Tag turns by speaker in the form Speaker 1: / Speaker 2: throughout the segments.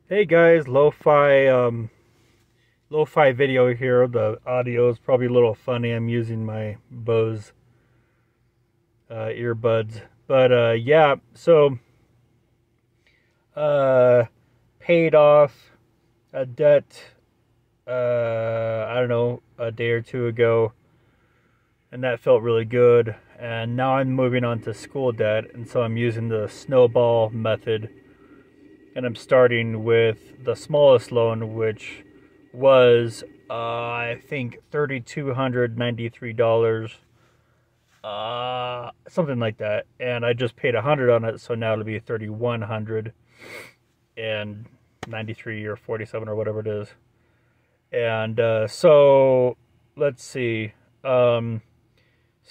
Speaker 1: Hey guys, lo-fi video here. The audio is probably a little funny. I'm using my Bose earbuds, but yeah. So uh, paid off a debt. I don't know, a day or two ago, and that felt really good. And now I'm moving on to school debt, and so I'm using the snowball method, and I'm starting with the smallest loan, which was I think $3,293, something like that, and I just paid 100 on it, so now it'll be 3,193 or 47 or whatever it is. And so let's see. So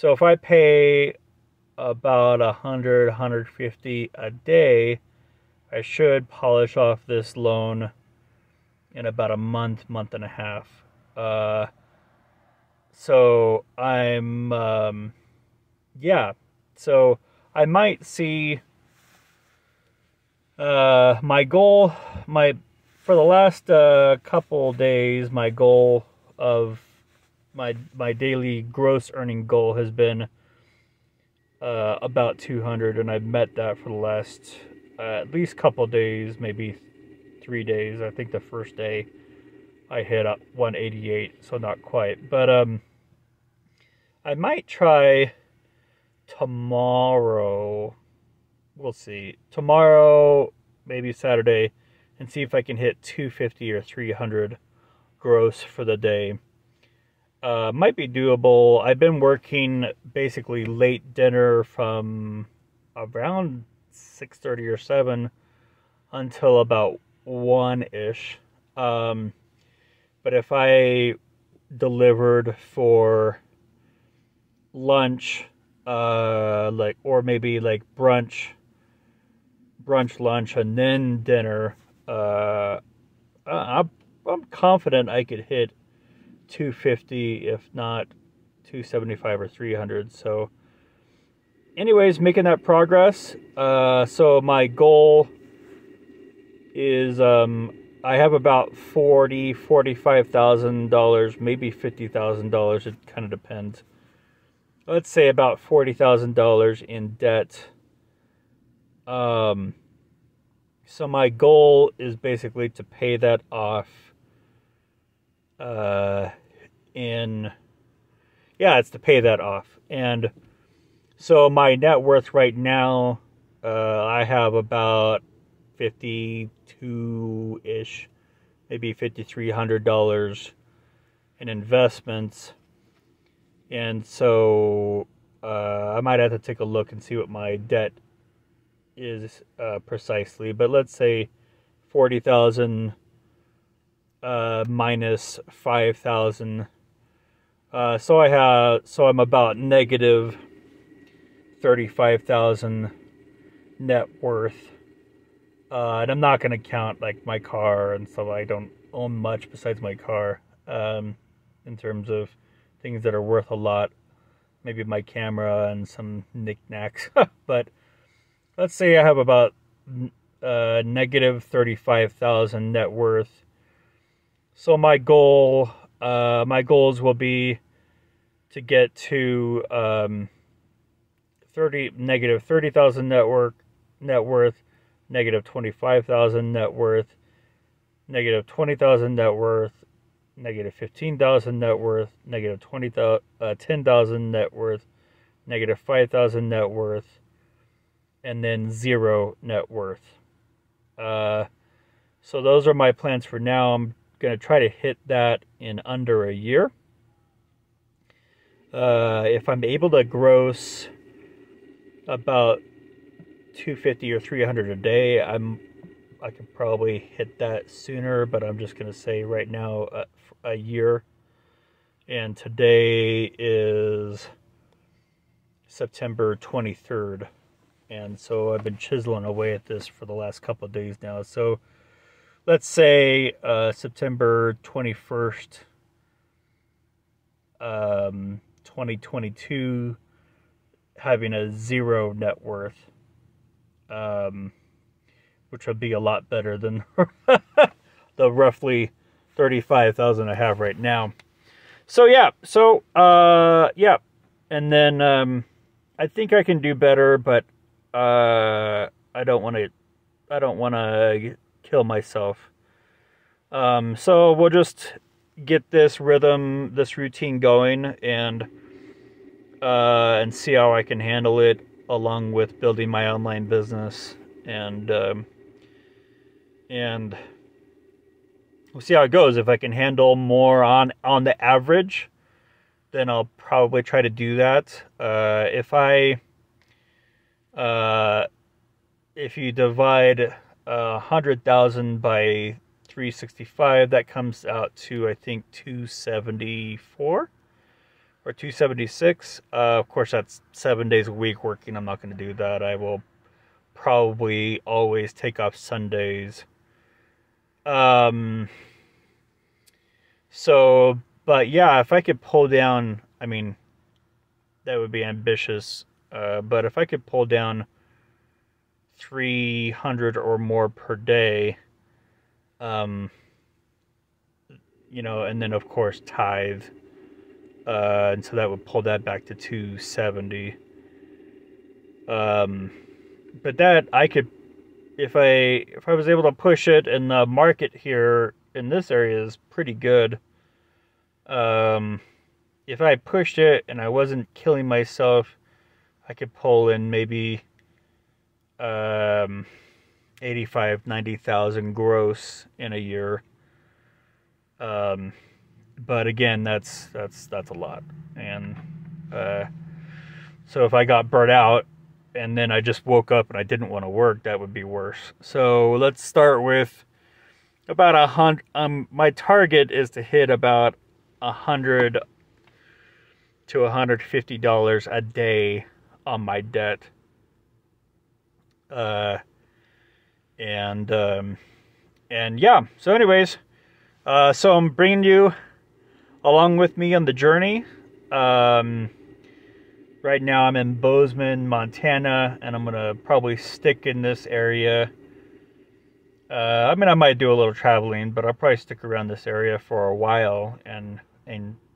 Speaker 1: if I pay about 150 a day, I should polish off this loan in about a month and a half. So I'm, yeah. So I might see my goal, my for the last couple days, my goal of my daily gross earning goal has been about 200, and I've met that for the last at least couple days, maybe 3 days. I think the first day I hit up 188, so not quite. But I might try tomorrow. We'll see. Tomorrow, maybe Saturday, and see if I can hit 250 or 300 gross for the day. Might be doable. I've been working basically late dinner from around 6:30 or 7 until about 1-ish. But if I delivered for lunch, or maybe like lunch, and then dinner, I'm confident I could hit 250, if not 275 or 300. So, anyways, making that progress. So my goal is I have about $45,000, maybe $50,000. It kind of depends. Let's say about $40,000 in debt. So my goal is basically to pay that off. It's to pay that off. And so my net worth right now, I have about 52-ish, maybe $5,300 in investments. And so I might have to take a look and see what my debt is precisely. But let's say 40,000 minus 5,000. So I'm about negative 35,000 net worth. And I'm not going to count like my car and stuff. I don't own much besides my car, in terms of things that are worth a lot. Maybe my camera and some knickknacks. But let's say I have about negative 35,000 net worth. So my goals will be to get to negative 30,000 net worth, negative 25,000 net worth, negative 20,000 net worth, negative 15,000 net worth, negative 10,000 net worth, negative 5,000 net worth, and then 0 net worth. So those are my plans for now. I'm going to try to hit that in under a year. If I'm able to gross about 250 or 300 a day, I could probably hit that sooner, but I'm just going to say right now a year. And today is September 23rd. And so I've been chiseling away at this for the last couple of days now. So let's say September 21st, 2022, having a 0 net worth. which would be a lot better than the roughly 35,000 I have right now. So yeah, yeah, and then I think I can do better, but I don't want to kill myself. So we'll just get this rhythm, this routine going, and see how I can handle it, along with building my online business, and we'll see how it goes. If I can handle more on the average, then I'll probably try to do that. If you divide 100,000 by 365, that comes out to, I think, 274 or 276. Of course, that's 7 days a week working. I'm not going to do that. I will probably always take off Sundays. So, but yeah, if I could pull down, I mean, that would be ambitious. But if I could pull down 300 or more per day, and then of course tithe, and so that would pull that back to 270. But that I could, if I was able to push it, and the market here in this area is pretty good. If I pushed it and I wasn't killing myself, I could pull in maybe 85,000-90,000 gross in a year. But again, that's a lot. And so if I got burnt out and then I just woke up and I didn't want to work, that would be worse. So let's start with about 100. My target is to hit about $100 to $150 a day on my debt. And yeah, so anyways, so I'm bringing you along with me on the journey. Right now I'm in Bozeman, Montana, and I'm gonna probably stick in this area. I mean, I might do a little traveling, but I'll probably stick around this area for a while and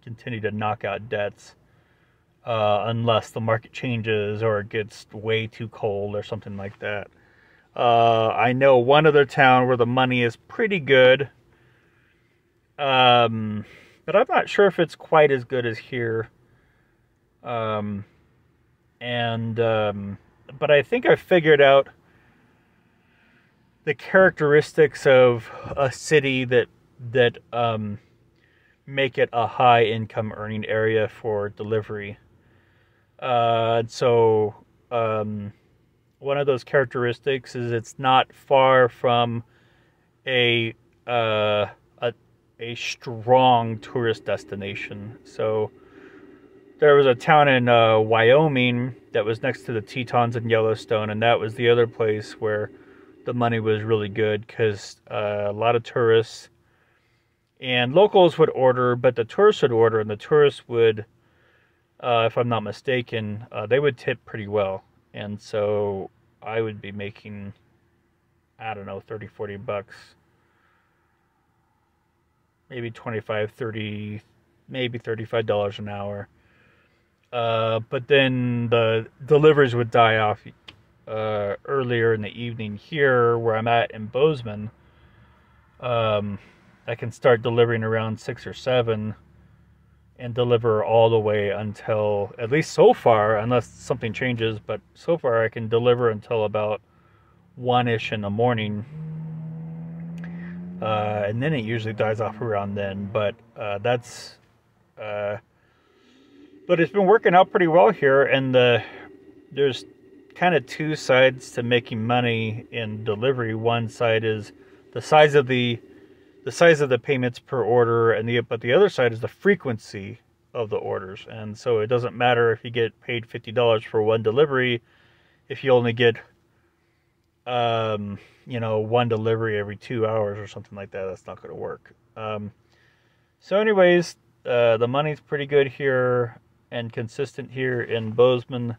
Speaker 1: continue to knock out debts, unless the market changes or it gets way too cold or something like that. I know one other town where the money is pretty good, but I'm not sure if it's quite as good as here. But I think I figured out the characteristics of a city that make it a high income earning area for delivery. So one of those characteristics is it's not far from a strong tourist destination. So there was a town in Wyoming that was next to the Tetons in Yellowstone, and that was the other place where the money was really good, because a lot of tourists and locals would order, but the tourists would order, and the tourists would, if I'm not mistaken, they would tip pretty well. And so I would be making, I don't know, 30, 40 bucks, maybe 25, 30, maybe $35 an hour. But then the deliveries would die off earlier in the evening. Here, where I'm at in Bozeman, I can start delivering around 6 or 7 and deliver all the way until, at least so far, unless something changes, but so far I can deliver until about 1-ish in the morning. And then it usually dies off around then, but but it's been working out pretty well here, and there's kind of two sides to making money in delivery. One side is the size of the payments per order, but the other side is the frequency of the orders. And so it doesn't matter if you get paid $50 for one delivery, if you only get one delivery every 2 hours or something like that. That's not going to work. So anyways, the money's pretty good here and consistent here in Bozeman.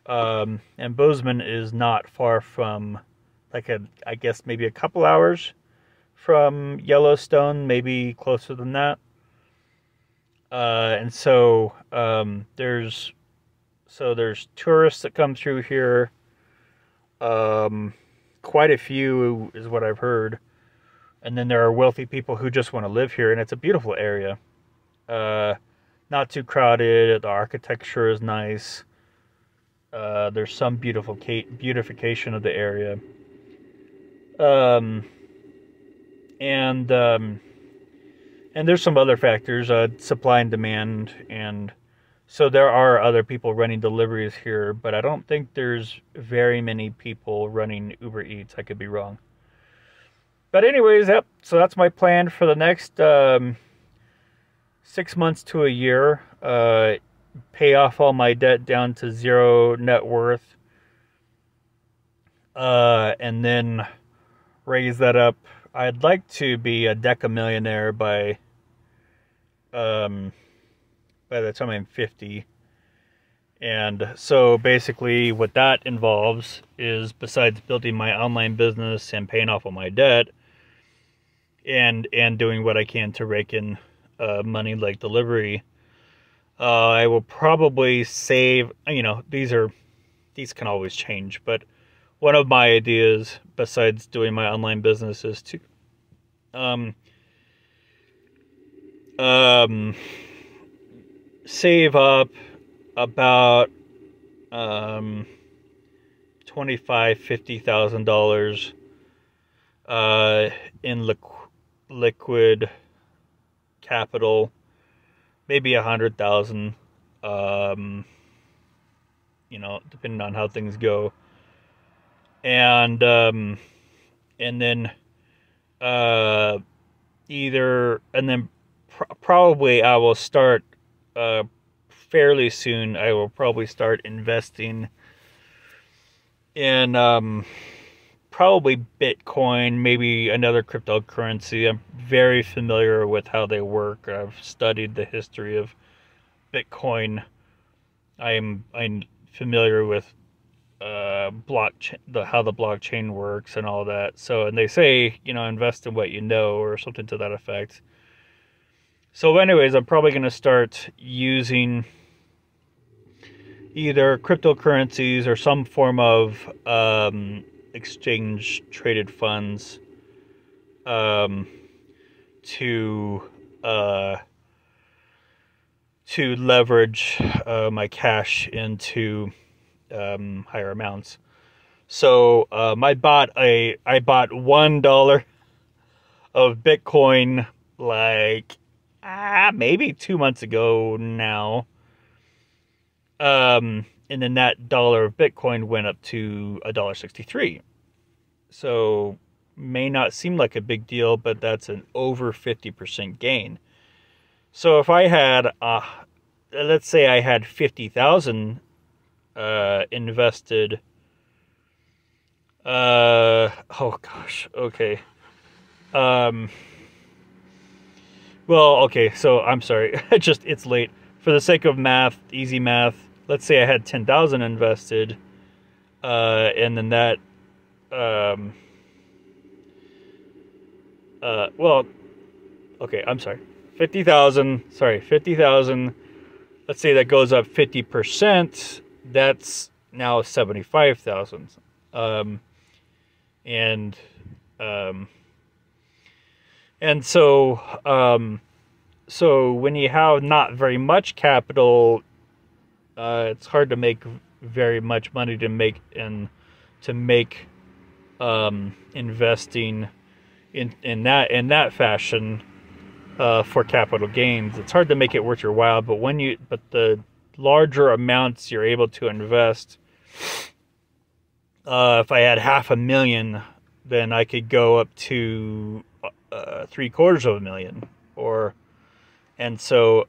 Speaker 1: And Bozeman is not far from I guess maybe a couple hours from Yellowstone, maybe closer than that. And so there's tourists that come through here. Quite a few is what I've heard. And then there are wealthy people who just want to live here, and it's a beautiful area. Not too crowded. The architecture is nice. There's some beautification of the area. And there's some other factors, supply and demand, and so there are other people running deliveries here, but I don't think there's very many people running Uber Eats. I could be wrong. But anyways, yep, so that's my plan for the next 6 months to a year. Pay off all my debt down to zero net worth. And then raise that up. I'd like to be a decamillionaire by the time I'm 50. And so basically what that involves is, besides building my online business and paying off all my debt and doing what I can to rake in money like delivery, I will probably save, these can always change, but one of my ideas besides doing my online business is to save up about $25,000-$50,000 in liquid capital, maybe $100,000, depending on how things go, and then probably I will start fairly soon. I will probably start investing in probably Bitcoin, maybe another cryptocurrency. I'm very familiar with how they work. I've studied the history of Bitcoin. I'm familiar with blockchain, how the blockchain works and all that. So, and they say, invest in what you know, or something to that effect. So anyways, I'm probably going to start using either cryptocurrencies or some form of exchange traded funds to leverage my cash into higher amounts. So I bought $1 of Bitcoin maybe 2 months ago now. And then that dollar of Bitcoin went up to $1.63. So may not seem like a big deal, but that's an over 50% gain. So if I had, let's say I had 50,000 invested. Oh gosh. Okay. Well, okay. So I'm sorry. It's late. For the sake of math, easy math, let's say I had 10,000 invested, and then that, well, okay, I'm sorry, 50,000, let's say that goes up 50%, that's now 75,000, and so when you have not very much capital, it's hard to make very much money to make investing in that fashion for capital gains. It's hard to make it worth your while, but the larger amounts you're able to invest, if I had $500,000, then I could go up to $750,000, and so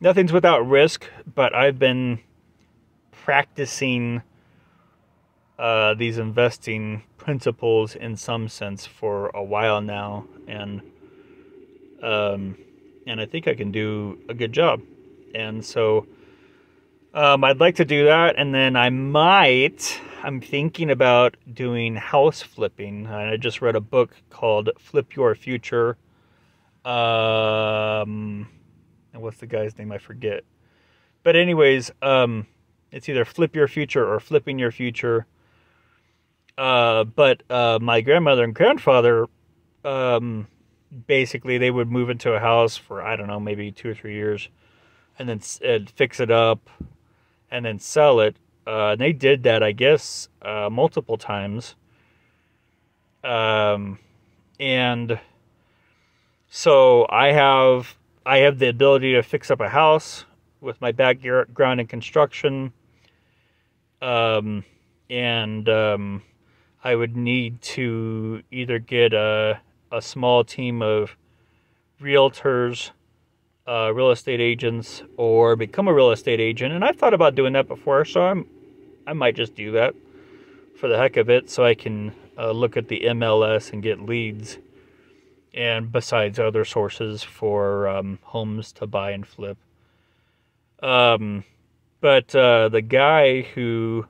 Speaker 1: nothing's without risk, but I've been practicing these investing principles in some sense for a while now, and I think I can do a good job. And so I'd like to do that, and then I'm thinking about doing house flipping. I just read a book called Flip Your Future. And what's the guy's name? I forget. But anyways, it's either Flip Your Future or Flipping Your Future. But my grandmother and grandfather, basically they would move into a house for, I don't know, maybe 2 or 3 years, and then fix it up and then sell it. And they did that, I guess, multiple times. And so I have the ability to fix up a house with my background in construction. I would need to either get a small team of realtors, real estate agents, or become a real estate agent. And I've thought about doing that before, so I might just do that for the heck of it, so I can look at the MLS and get leads, and besides other sources for homes to buy and flip. But the guy whose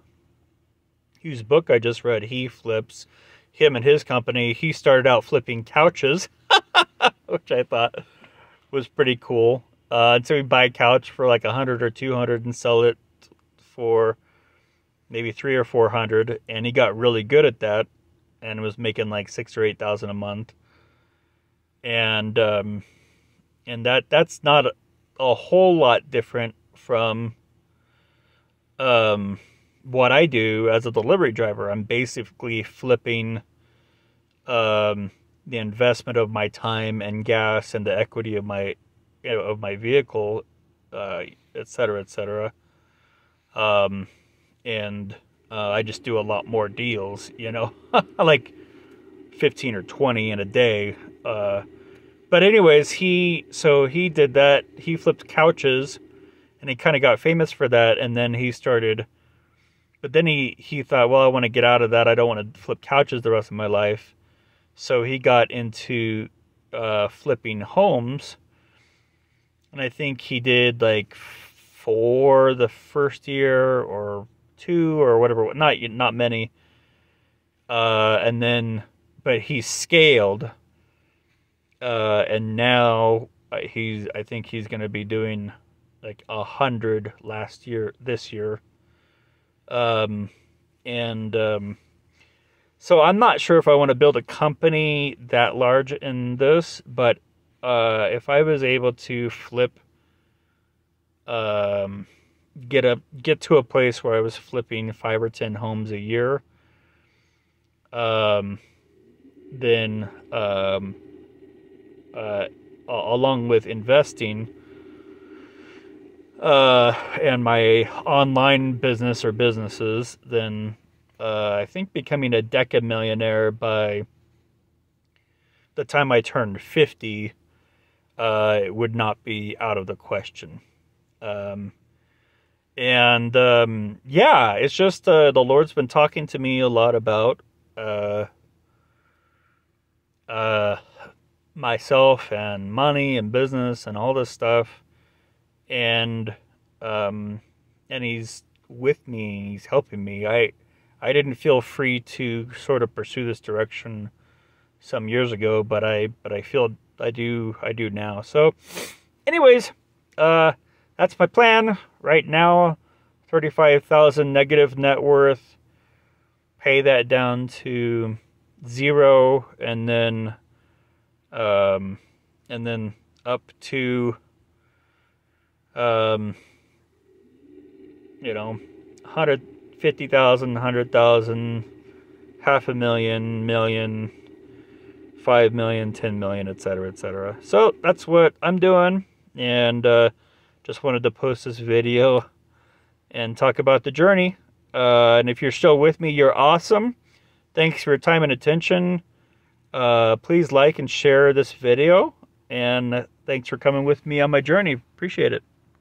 Speaker 1: book I just read, he flips, him and his company, he started out flipping couches, which I thought was pretty cool. And so he'd buy a couch for like 100 or 200 and sell it for maybe 300 or 400, and he got really good at that and was making like $6,000 or $8,000 a month. And that's not a whole lot different from what I do as a delivery driver. I'm basically flipping the investment of my time and gas and the equity of my vehicle, et cetera, et cetera. I just do a lot more deals, like 15 or 20 in a day. But anyways, he did that. He flipped couches, and he kind of got famous for that. And then he thought, well, I want to get out of that. I don't want to flip couches the rest of my life. So he got into flipping homes. And I think he did like 4 the first year, or 2 or whatever, not many. But he scaled. And now I think he's going to be doing like 100 this year. So I'm not sure if I want to build a company that large in this, but if I was able to flip, get to a place where I was flipping 5 or 10 homes a year, then along with investing and my online business or businesses, then I think becoming a decamillionaire by the time I turned 50 it would not be out of the question. Yeah, it's just the Lord's been talking to me a lot about myself and money and business and all this stuff, and he's with me, he's helping me. I didn't feel free to sort of pursue this direction some years ago, but I feel I do now. So anyways, that's my plan right now. 35,000 negative net worth, pay that down to 0, and then up to 150,000, 100,000, $500,000, million, 5 million, 10 million, etc., etc. So that's what I'm doing, and just wanted to post this video and talk about the journey. And if you're still with me, you're awesome. Thanks for your time and attention. Please like and share this video, and thanks for coming with me on my journey. Appreciate it.